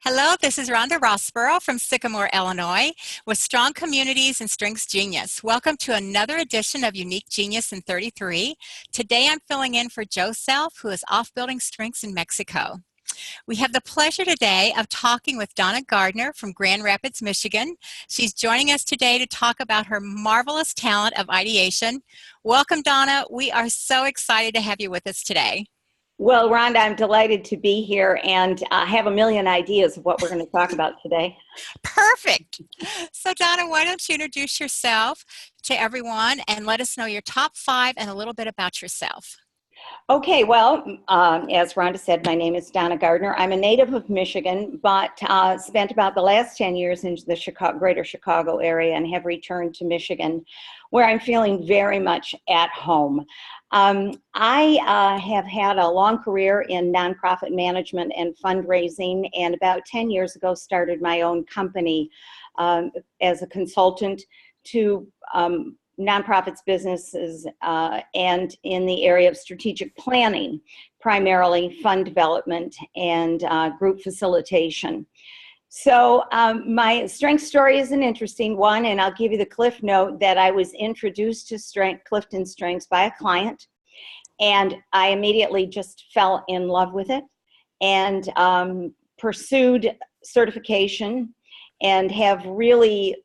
Hello, this is Rhonda Rossborough from Sycamore, Illinois, with strong communities and strengths genius. Welcome to another edition of Unique Genius in 33. Today I'm filling in for Joe Self, who is off building strengths in Mexico. We have the pleasure today of talking with Donna Gardner from Grand Rapids, Michigan. She's joining us today to talk about her marvelous talent of ideation. Welcome, Donna. We are so excited to have you with us today. Well, Rhonda, I'm delighted to be here, and I have a million ideas of what we're going to talk about today. Perfect. So, Donna, why don't you introduce yourself to everyone and let us know your top 5 and a little bit about yourself. Okay, well, as Rhonda said, my name is Donna Gardner. I'm a native of Michigan, but spent about the last 10 years in the greater Chicago area and have returned to Michigan, where I'm feeling very much at home. I have had a long career in nonprofit management and fundraising, and about 10 years ago started my own company as a consultant to nonprofits, businesses, and in the area of strategic planning, primarily fund development and group facilitation. So my strength story is an interesting one, and I'll give you the cliff note that I was introduced to Clifton Strengths by a client, and I immediately just fell in love with it and pursued certification and have really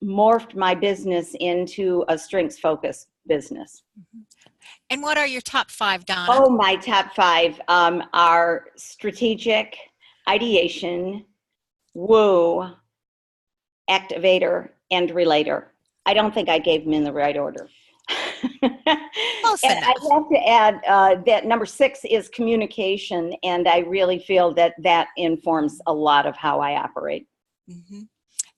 morphed my business into a strengths-focused business. And what are your top 5, Donna? Oh, my top 5 are strategic, ideation, woo, activator, and relator. I don't think I gave them in the right order. Close and enough. I have to add that number 6 is communication, and I really feel that that informs a lot of how I operate. Mm-hmm.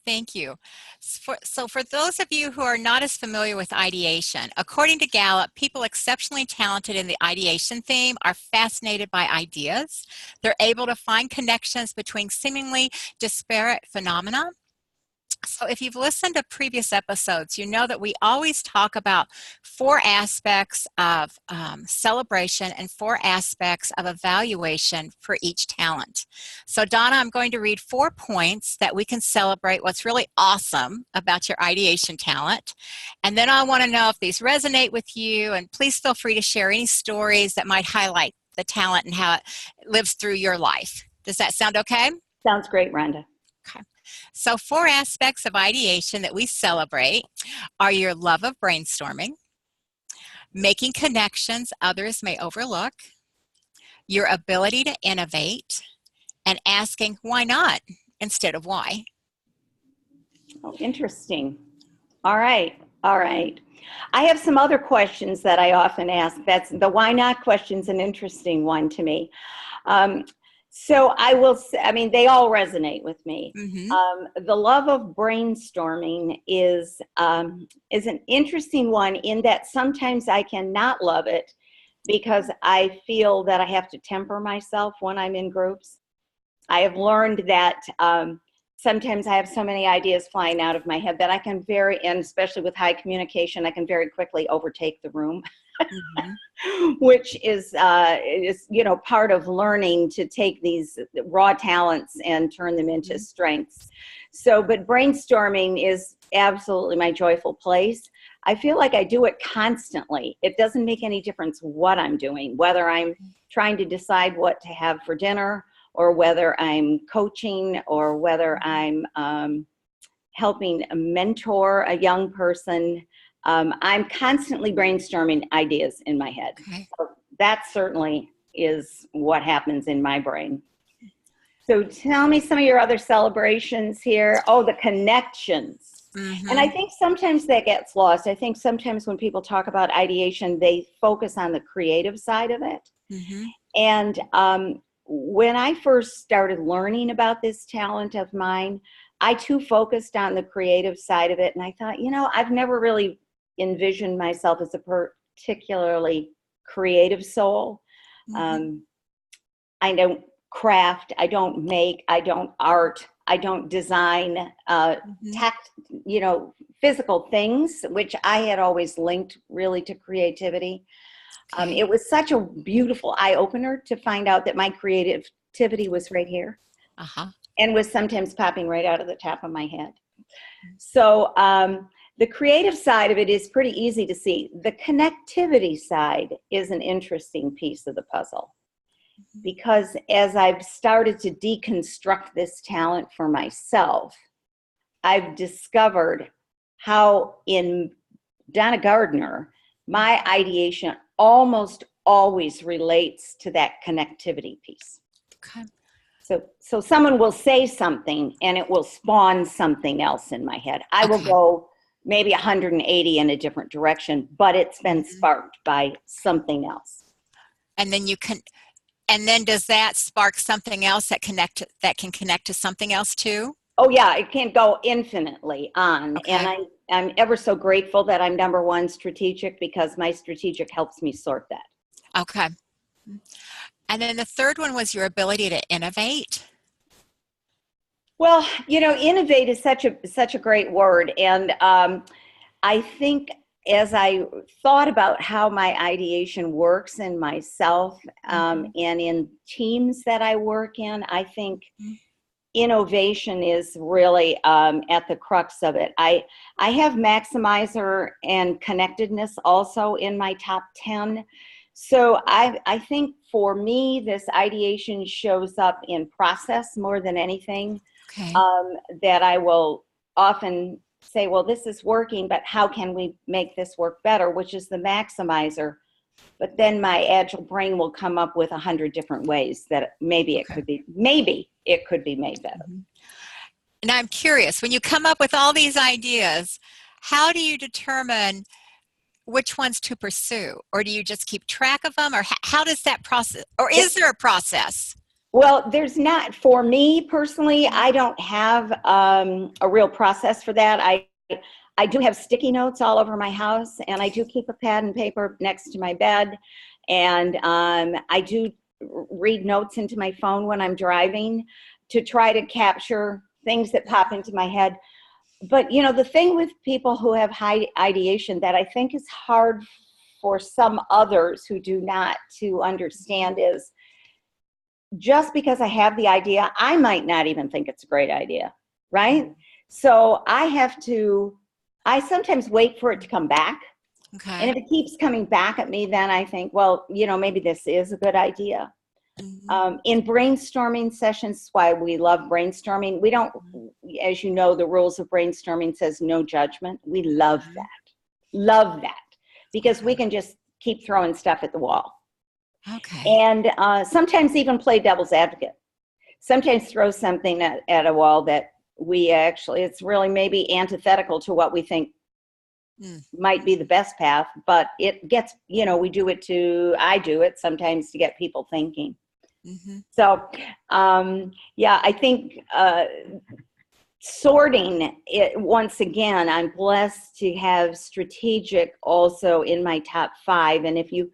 Thank you. So for those of you who are not as familiar with ideation, according to Gallup, people exceptionally talented in the ideation theme are fascinated by ideas. They're able to find connections between seemingly disparate phenomena. So if you've listened to previous episodes, you know that we always talk about 4 aspects of celebration and 4 aspects of evaluation for each talent. So Donna, I'm going to read 4 points that we can celebrate what's really awesome about your ideation talent. And then I want to know if these resonate with you, and please feel free to share any stories that might highlight the talent and how it lives through your life. Does that sound okay? Sounds great, Rhonda. Okay. So 4 aspects of ideation that we celebrate are your love of brainstorming, making connections others may overlook, your ability to innovate, and asking why not instead of why. Oh, interesting. All right. All right. I have some other questions that I often ask. That's the why not question's an interesting one to me. So I will say, I mean, they all resonate with me. Mm-hmm. The love of brainstorming is an interesting one in that sometimes I cannot love it because I feel that I have to temper myself when I'm in groups. I have learned that sometimes I have so many ideas flying out of my head that I can and especially with high communication, I can very quickly overtake the room. Mm-hmm. Which is part of learning to take these raw talents and turn them into strengths. So, but brainstorming is absolutely my joyful place. I feel like I do it constantly. It doesn't make any difference what I'm doing, whether I'm trying to decide what to have for dinner, or whether I'm coaching, or whether I'm helping mentor a young person. I'm constantly brainstorming ideas in my head. Okay. So that certainly is what happens in my brain. So tell me some of your other celebrations here. Oh, the connections. Mm-hmm. And I think sometimes that gets lost. I think sometimes when people talk about ideation, they focus on the creative side of it. Mm-hmm. And when I first started learning about this talent of mine, I too focused on the creative side of it. And I thought, I've never really envisioned myself as a particularly creative soul. Mm-hmm. I don't craft, I don't make, I don't art, I don't design physical things, which I had always linked really to creativity. Okay. It was such a beautiful eye-opener to find out that my creativity was right here. Uh-huh. and was sometimes popping right out of the top of my head. So the creative side of it is pretty easy to see. The connectivity side is an interesting piece of the puzzle, because as I've started to deconstruct this talent for myself, I've discovered how in Donna Gardner, my ideation almost always relates to that connectivity piece. Okay. So someone will say something and it will spawn something else in my head. I will go maybe 180 in a different direction, but it's been sparked by something else. And then does that spark something else that can connect to something else too? Oh yeah, it can go infinitely on. Okay. And I'm ever so grateful that I'm number one strategic, because my strategic helps me sort that. Okay. And then the third one was your ability to innovate. Well, innovate is such a great word. And I think as I thought about how my ideation works in myself and in teams that I work in, I think innovation is really at the crux of it. I have maximizer and connectedness also in my top 10. So I think for me, this ideation shows up in process more than anything. Okay. That I will often say, well, this is working, but how can we make this work better, which is the maximizer. But then my agile brain will come up with 100 different ways that maybe it could be made better. And I'm curious, when you come up with all these ideas, how do you determine which ones to pursue? Or do you just keep track of them? Or how does that process, or is there a process? Well, there's not, for me personally, I don't have a real process for that. I do have sticky notes all over my house, and I do keep a pad and paper next to my bed. And I do read notes into my phone when I'm driving to try to capture things that pop into my head. But, the thing with people who have high ideation that I think is hard for some others who do not to understand is, just because I have the idea, I might not even think it's a great idea, right? So I sometimes wait for it to come back. Okay. And if it keeps coming back at me, then I think, well, maybe this is a good idea. In brainstorming sessions, why we love brainstorming, we don't, as you know, the rules of brainstorming says no judgment. We love that, because we can just keep throwing stuff at the wall. Okay. And sometimes even play devil's advocate. Sometimes throw something at a wall that it's really maybe antithetical to what we think might be the best path, but it gets, I do it sometimes to get people thinking. So, I think sorting it, once again, I'm blessed to have strategic also in my top 5. And if you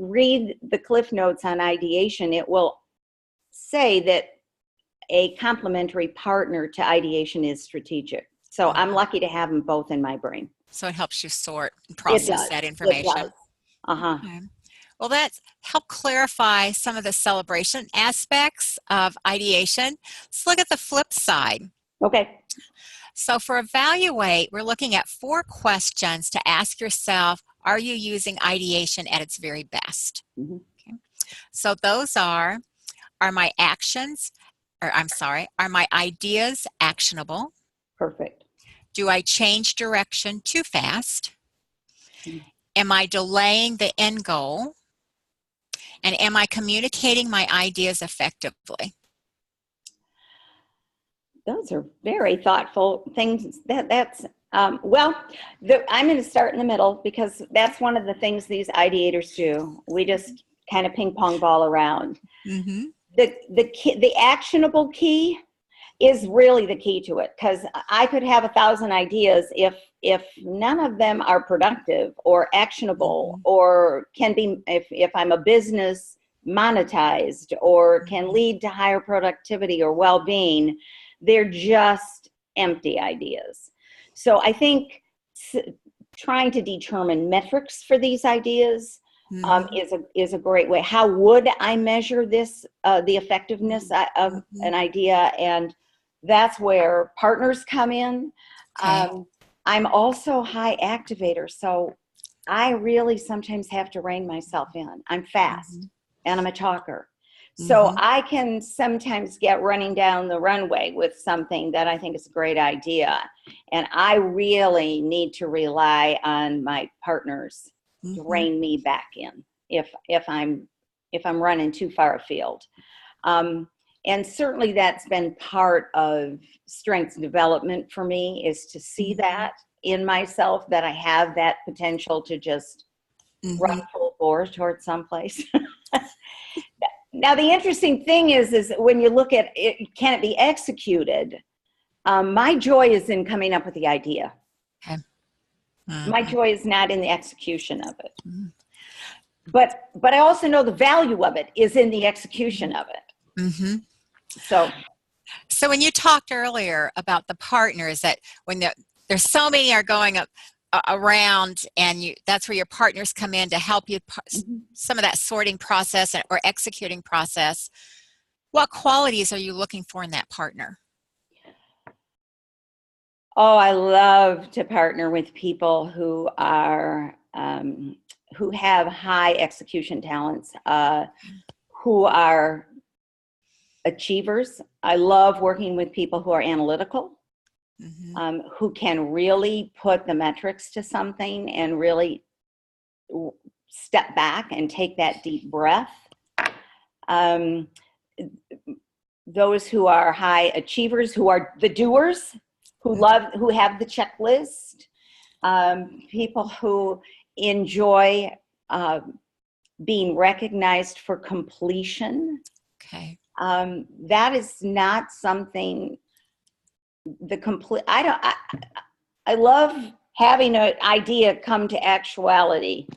read the Cliff Notes on ideation, it will say that a complementary partner to ideation is strategic. So I'm lucky to have them both in my brain. So it helps you sort and process that information. It does. Okay. Well, that's helped clarify some of the celebration aspects of ideation. Let's look at the flip side. Okay. So for evaluate, we're looking at 4 questions to ask yourself, are you using ideation at its very best? Okay. So those are my ideas actionable? Perfect. Do I change direction too fast? Am I delaying the end goal? And am I communicating my ideas effectively? Those are very thoughtful things. I'm going to start in the middle, because that's one of the things these ideators do. We just kind of ping pong ball around. The actionable key is really the key to it, because I could have 1,000 ideas if none of them are productive or actionable or can be, if I'm a business, monetized or can lead to higher productivity or well-being, they're just empty ideas. So I think trying to determine metrics for these ideas is a great way. How would I measure this, the effectiveness of an idea? And that's where partners come in. Okay. I'm also a high activator, so I really sometimes have to rein myself in. I'm fast and I'm a talker. So I can sometimes get running down the runway with something that I think is a great idea. And I really need to rely on my partners to rein me back in if I'm running too far afield. And certainly that's been part of strengths development for me, is to see that in myself, that I have that potential to just run full bore towards someplace. Now, the interesting thing is when you look at it, can it be executed? My joy is in coming up with the idea. Okay. My joy is not in the execution of it. But I also know the value of it is in the execution of it. So when you talked earlier about the partners, that when there's so many are going up around, and that's where your partners come in to help you some of that sorting process or executing process. What qualities are you looking for in that partner? Oh, I love to partner with people who are who have high execution talents, who are achievers. I love working with people who are analytical, who can really put the metrics to something and really step back and take that deep breath. Those who are high achievers, who are the doers, who have the checklist, people who enjoy being recognized for completion. Okay. That is not something I love having an idea come to actuality,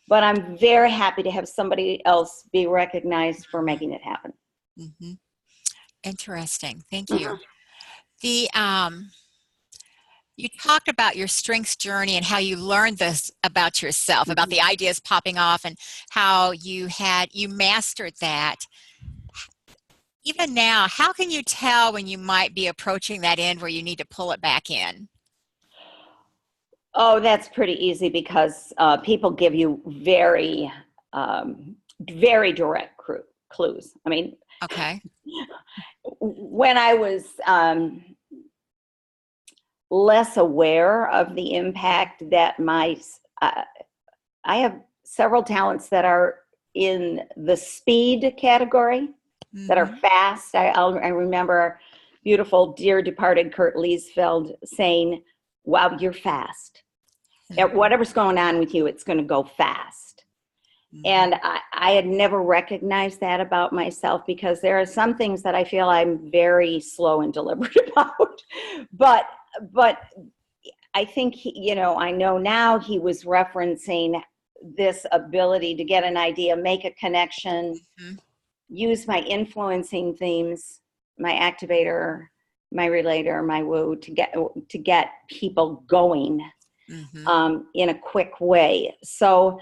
but I'm very happy to have somebody else be recognized for making it happen. Interesting. Thank you. You talked about your strengths journey and how you learned this about yourself, about the ideas popping off, and how you mastered that. Even now, how can you tell when you might be approaching that end where you need to pull it back in? Oh, that's pretty easy, because people give you very, very direct clues. I mean, okay. When I was less aware of the impact that I have several talents that are in the speed category, that are fast. I remember beautiful, dear departed Kurt Liesfeld saying, "Wow, you're fast. Whatever's going on with you, it's going to go fast." And I had never recognized that about myself, because there are some things that I feel I'm very slow and deliberate about. But I think, I know now he was referencing this ability to get an idea, make a connection, use my influencing themes, my activator, my relator, my woo, to get people going in a quick way. So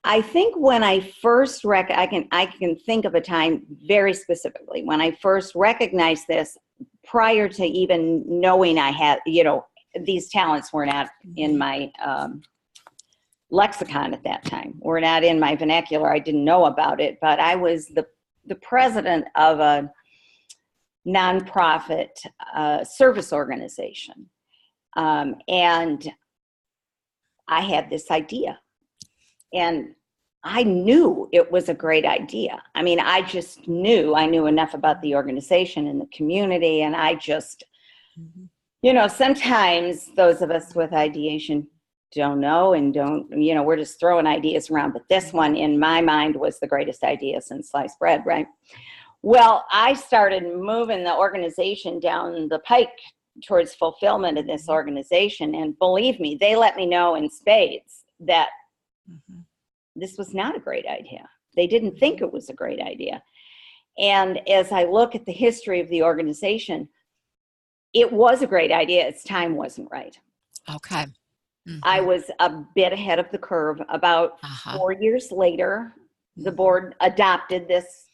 I think when I first I can think of a time very specifically when I first recognized this, prior to even knowing I had, these talents were not in my lexicon at that time, were not in my vernacular. I didn't know about it, but I was the president of a nonprofit service organization, and I had this idea. And I knew it was a great idea. I mean, I knew enough about the organization and the community. And I just, sometimes those of us with ideation don't know and we're just throwing ideas around. But this one, in my mind, was the greatest idea since sliced bread, right? Well, I started moving the organization down the pike towards fulfillment of this organization. And believe me, they let me know in spades that this was not a great idea. They didn't think it was a great idea. And as I look at the history of the organization, it was a great idea. Its time wasn't right. Okay. I Mm-hmm. was a bit ahead of the curve. About Uh-huh. 4 years later, the Mm-hmm. board adopted this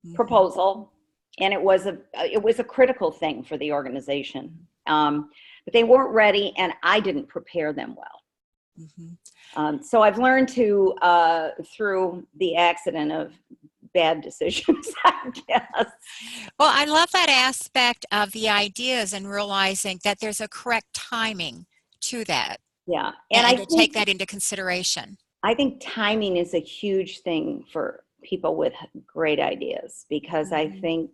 Mm-hmm. proposal, and it was a critical thing for the organization. But they weren't ready, and I didn't prepare them well. Mm-hmm. So I've learned to, through the accident of bad decisions, I guess. Well, I love that aspect of the ideas and realizing that there's a correct timing to that Yeah, and and to take that into consideration. I think timing is a huge thing for people with great ideas, because I Mm-hmm. think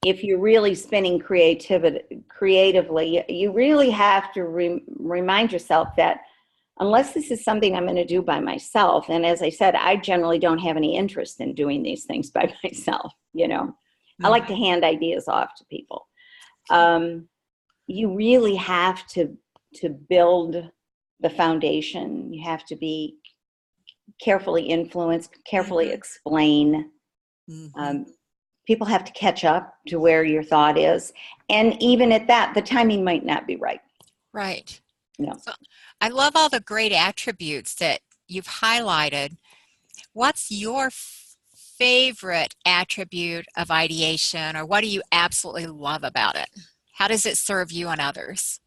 if you're really spinning creatively, you really have to remind yourself that unless this is something I'm going to do by myself, and as I said, I generally don't have any interest in doing these things by myself. I like to Mm-hmm. hand ideas off to people. You really have to build the foundation. You have to be carefully influence, carefully Mm-hmm. explain. Mm-hmm. Um, People have to catch up to where your thought is. And even at that, the timing might not be right. Right. No. So I love all the great attributes that you've highlighted. What's your favorite attribute of ideation, or what do you absolutely love about it? How does it serve you and others?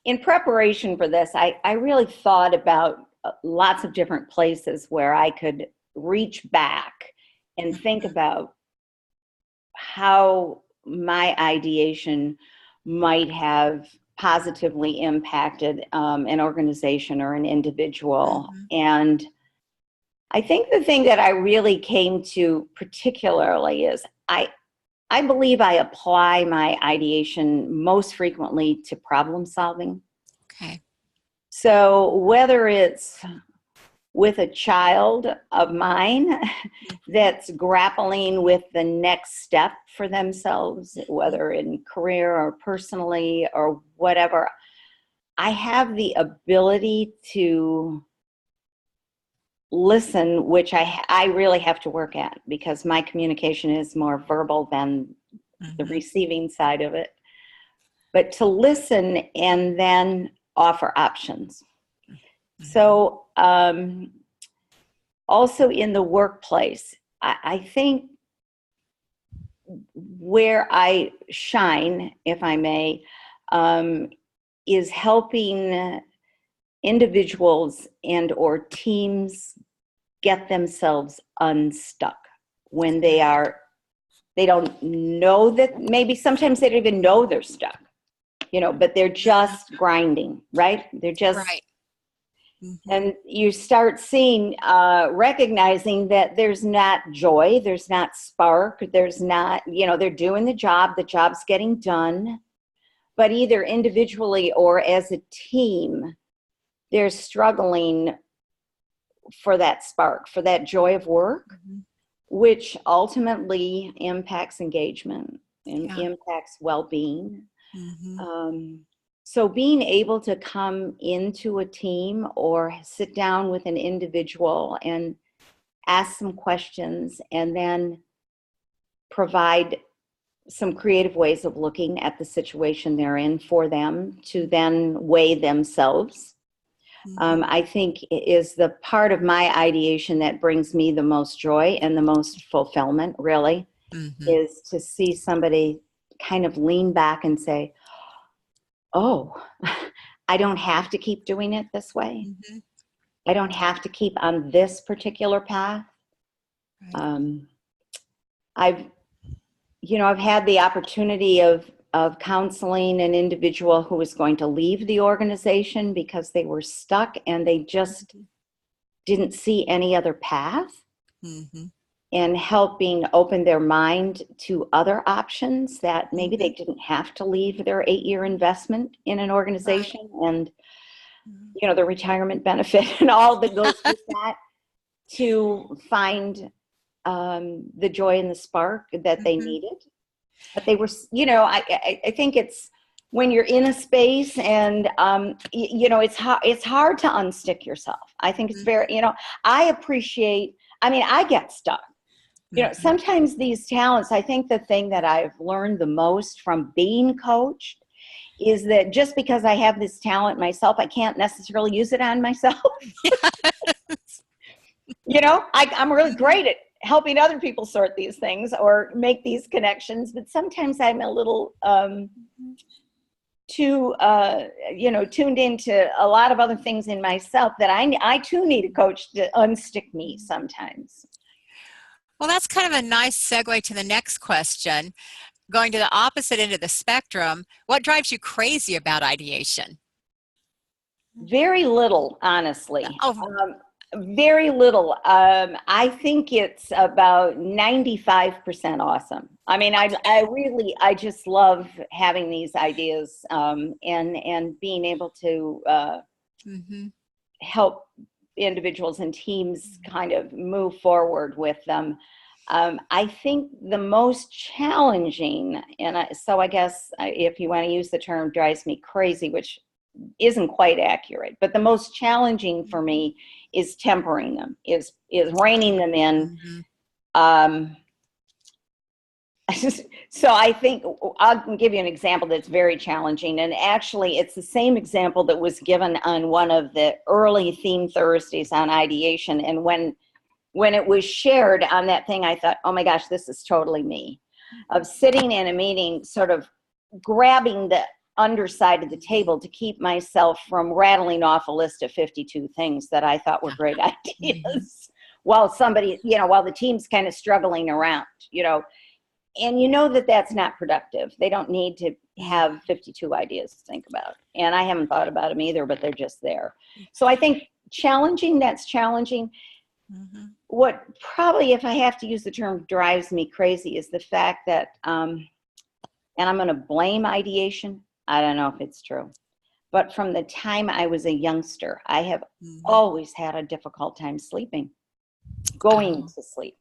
In preparation for this, I really thought about lots of different places where I could reach back and think Mm-hmm. about how my ideation might have positively impacted an organization or an individual. Mm-hmm. And I think the thing that I really came to particularly is I believe I apply my ideation most frequently to problem solving. Okay. So whether it's with a child of mine Mm-hmm. that's grappling with the next step for themselves, Mm-hmm. whether in career or personally or whatever, I have the ability to listen, which I really have to work at, because my communication is more verbal than the Mm-hmm. receiving side of it. But to listen and then offer options. Mm-hmm. So, also in the workplace, I think where I shine, if I may, um, is helping individuals and or teams get themselves unstuck when they don't know that, maybe sometimes they don't even know they're stuck, but they're Mm-hmm. just grinding, right? They're just, Right. Mm-hmm. and you start seeing, recognizing that there's not joy, there's not spark, there's not, they're doing the job's getting done, but either individually or as a team, they're struggling for that spark, for that joy of work, Mm-hmm. which ultimately impacts engagement and Yeah. impacts well-being. Mm-hmm. Um, so being able to come into a team or sit down with an individual and ask some questions and then provide some creative ways of looking at the situation they're in for them to then weigh themselves, Mm-hmm. I think is the part of my ideation that brings me the most joy and the most fulfillment, really, Mm-hmm. is to see somebody kind of lean back and say, oh, I don't have to keep doing it this way. Mm-hmm. I don't have to keep on this particular path. Right. Um, I've, I've had the opportunity of counseling an individual who was going to leave the organization because they were stuck and they just didn't see any other path, Mm-hmm. and helping open their mind to other options that maybe Mm-hmm. they didn't have to leave their 8-year investment in an Right. organization and, the retirement benefit and all that goes with that, to find the joy and the spark that they Mm-hmm. needed. But they were, I think it's when you're in a space and, it's hard to unstick yourself. I think it's very, I appreciate, I mean, I get stuck. Sometimes these talents, I think the thing that I've learned the most from being coached is that just because I have this talent myself, I can't necessarily use it on myself. I'm really great at helping other people sort these things or make these connections, but sometimes I'm a little too, tuned into a lot of other things in myself that I too need a coach to unstick me sometimes. Well, that's kind of a nice segue to the next question. Going to the opposite end of the spectrum, what drives you crazy about ideation? Very little, honestly. Oh. Very little. I think it's about 95% awesome. I mean, I just love having these ideas and being able to help individuals and teams kind of move forward with them. I think the most challenging, so I guess if you want to use the term drives me crazy, which isn't quite accurate, but the most challenging for me is tempering them, is reining them in. So I think I'll give you an example that's very challenging, and actually it's the same example that was given on one of the early theme Thursdays on ideation, and when it was shared on that thing, I thought, oh my gosh, this is totally me. Of sitting in a meeting, sort of grabbing the underside of the table to keep myself from rattling off a list of 52 things that I thought were great ideas while the team's kind of struggling around, and that's not productive. They don't need to have 52 ideas to think about. And I haven't thought about them either, but they're just there. So I think that's challenging. What probably, if I have to use the term drives me crazy, is the fact that, and I'm going to blame ideation. I don't know if it's true, but from the time I was a youngster, I have always had a difficult time sleeping, going to sleep.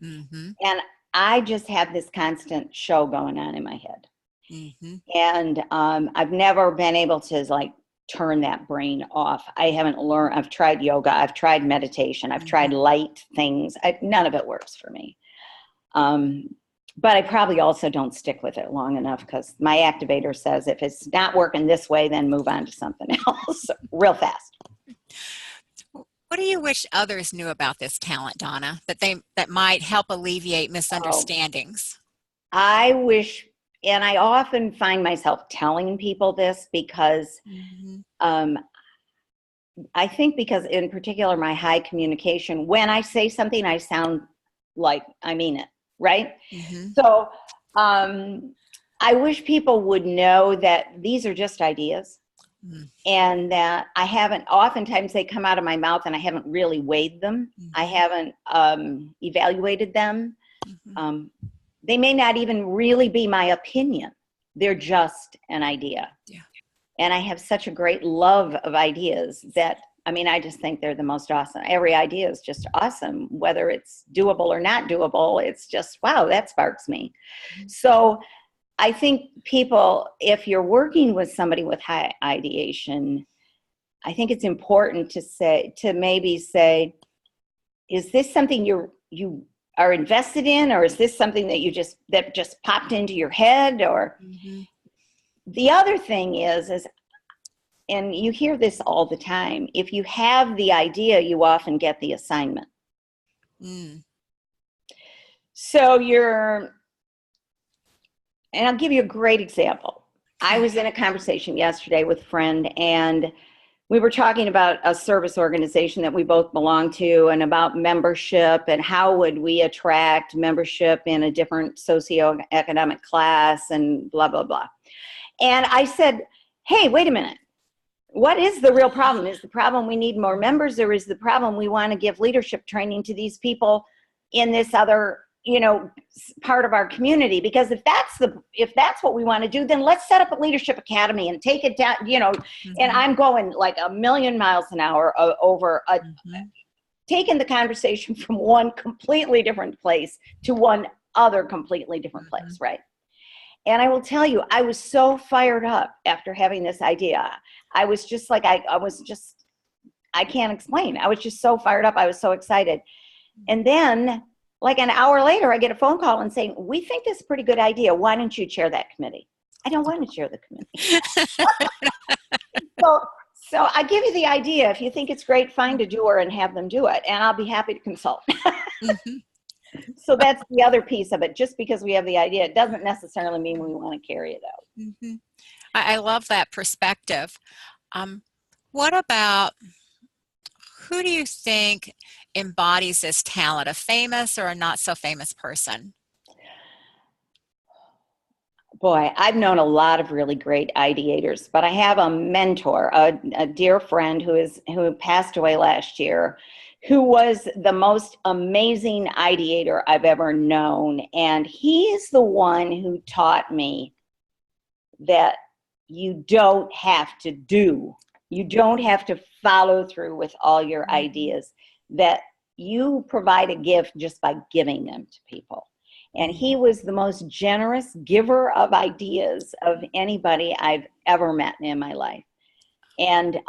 And I just have this constant show going on in my head. And I've never been able to turn that brain off. I haven't learned. I've tried yoga. I've tried meditation. I've tried light things. None of it works for me. But I probably also don't stick with it long enough because my activator says if it's not working this way, then move on to something else real fast. What do you wish others knew about this talent, Donna, that might help alleviate misunderstandings? I wish, and I often find myself telling people this because I think because in particular my high communication, when I say something, I sound like I mean it. Right? So I wish people would know that these are just ideas and that oftentimes they come out of my mouth and I haven't really weighed them. I haven't evaluated them. They may not even really be my opinion. They're just an idea. Yeah. And I have such a great love of ideas that I just think they're the most awesome. Every idea is just awesome, whether it's doable or not doable. It's just, wow, that sparks me. So I think people, if you're working with somebody with high ideation, I think it's important to maybe say, is this something you are invested in, or is this something that just popped into your head? Or the other thing is and you hear this all the time, if you have the idea, you often get the assignment. So and I'll give you a great example. I was in a conversation yesterday with a friend, and we were talking about a service organization that we both belong to and about membership and how would we attract membership in a different socioeconomic class and blah, blah, blah. And I said, hey, wait a minute. What is the real problem? Is the problem we need more members, or is the problem we want to give leadership training to these people in this other, part of our community? Because if that's what we want to do, then let's set up a leadership academy and take it down, and I'm going like a million miles an hour over taking the conversation from one completely different place to one other completely different place, right? And I will tell you, I was so fired up after having this idea. I was just like, I can't explain. I was just so fired up. I was so excited. And then like an hour later, I get a phone call and saying, we think this is a pretty good idea. Why don't you chair that committee? I don't want to chair the committee. So I give you the idea. If you think it's great, find a doer and have them do it. And I'll be happy to consult. Mm-hmm. So that's the other piece of it. Just because we have the idea, it doesn't necessarily mean we want to carry it out. Mm-hmm. I love that perspective. What about, who do you think embodies this talent, a famous or a not so famous person? Boy, I've known a lot of really great ideators, but I have a mentor, a dear friend who passed away last year, who was the most amazing ideator I've ever known. And he's the one who taught me that you don't have to follow through with all your ideas, that you provide a gift just by giving them to people. And he was the most generous giver of ideas of anybody I've ever met in my life. And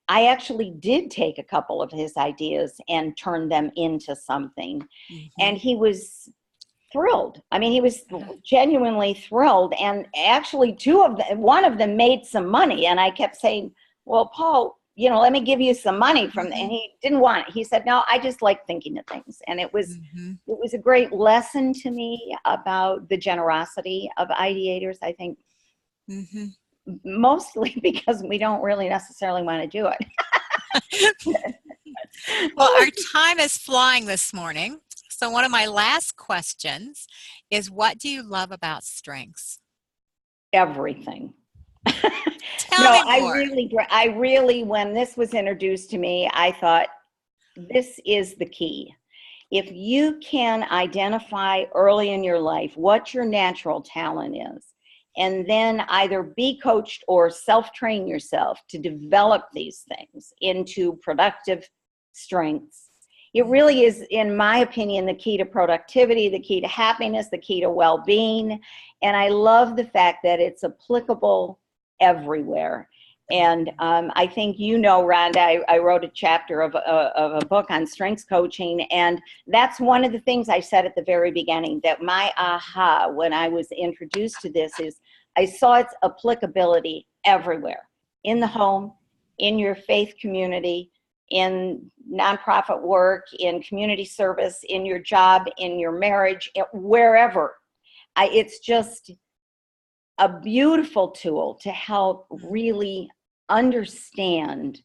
I actually did take a couple of his ideas and turn them into something. Mm-hmm. And he was thrilled. I mean, he was genuinely thrilled. And actually one of them made some money. And I kept saying, well, Paul, let me give you some money from, and he didn't want it. He said, no, I just like thinking of things. And it was a great lesson to me about the generosity of ideators, I think, mostly because we don't really necessarily want to do it. Well, our time is flying this morning. So one of my last questions is, what do you love about strengths? Everything. Tell me more. I really, when this was introduced to me, I thought, this is the key. If you can identify early in your life what your natural talent is, and then either be coached or self-train yourself to develop these things into productive strengths, it really is, in my opinion, the key to productivity, the key to happiness, the key to well-being. And I love the fact that it's applicable everywhere. And I think Rhonda, I wrote a chapter of a book on strengths coaching, and that's one of the things I said at the very beginning, that my aha when I was introduced to this is I saw its applicability everywhere, in the home, in your faith community, in nonprofit work, in community service, in your job, in your marriage, wherever. It's just a beautiful tool to help really understand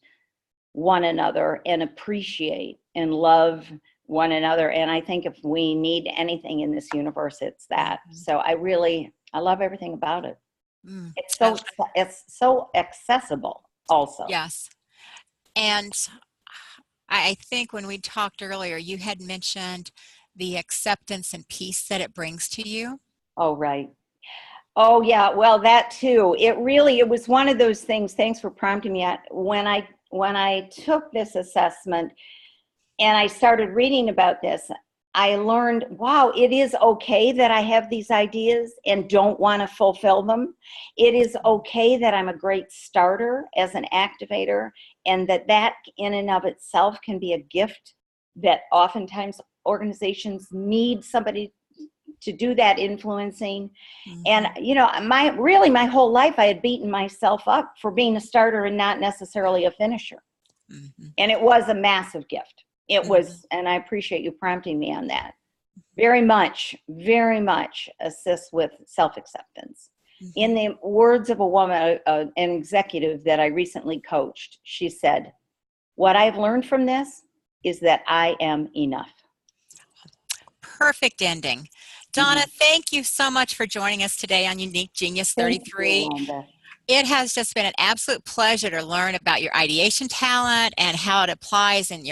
one another and appreciate and love one another. And I think if we need anything in this universe, it's that. So I love everything about it. It's so accessible also. Yes. And I think when we talked earlier, you had mentioned the acceptance and peace that it brings to you. Oh, right. Oh, yeah. Well, that too. It was one of those things. Thanks for prompting me. When I took this assessment and I started reading about this, I learned, wow, it is okay that I have these ideas and don't want to fulfill them. It is okay that I'm a great starter as an activator, and that in and of itself can be a gift that oftentimes organizations need somebody to do that influencing. And my whole life I had beaten myself up for being a starter and not necessarily a finisher. And it was a massive gift. It was, and I appreciate you prompting me on that. Very much assists with self-acceptance. In the words of a woman, an executive that I recently coached, she said, what I've learned from this is that I am enough. Perfect ending. Donna, thank you so much for joining us today on Unique Genius 33. Thank you, it has just been an absolute pleasure to learn about your ideation talent and how it applies in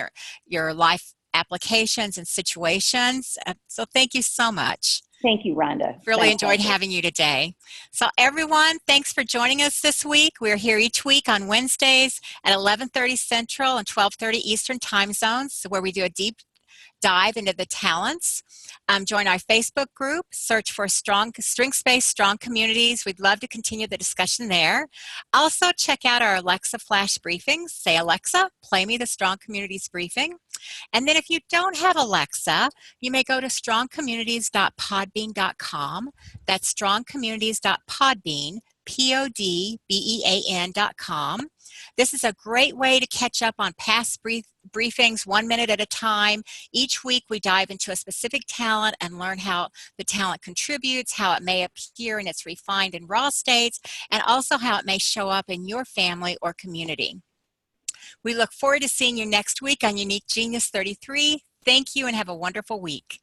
your life applications and situations. So thank you so much. Thank you, Rhonda. Really enjoyed having you today. So everyone, thanks for joining us this week. We're here each week on Wednesdays at 11:30 Central and 12:30 Eastern time zones, where we do a deep dive into the talents. Join our Facebook group, search for strengths-based strong communities. We'd love to continue the discussion there. Also, check out our Alexa Flash briefings. Say, Alexa, play me the Strong Communities briefing. And then if you don't have Alexa, you may go to strongcommunities.podbean.com. That's strongcommunities.podbean, podbean.com. This is a great way to catch up on past briefings 1 minute at a time. Each week we dive into a specific talent and learn how the talent contributes, how it may appear in its refined and raw states, and also how it may show up in your family or community. We look forward to seeing you next week on Unique Genius 33. Thank you and have a wonderful week.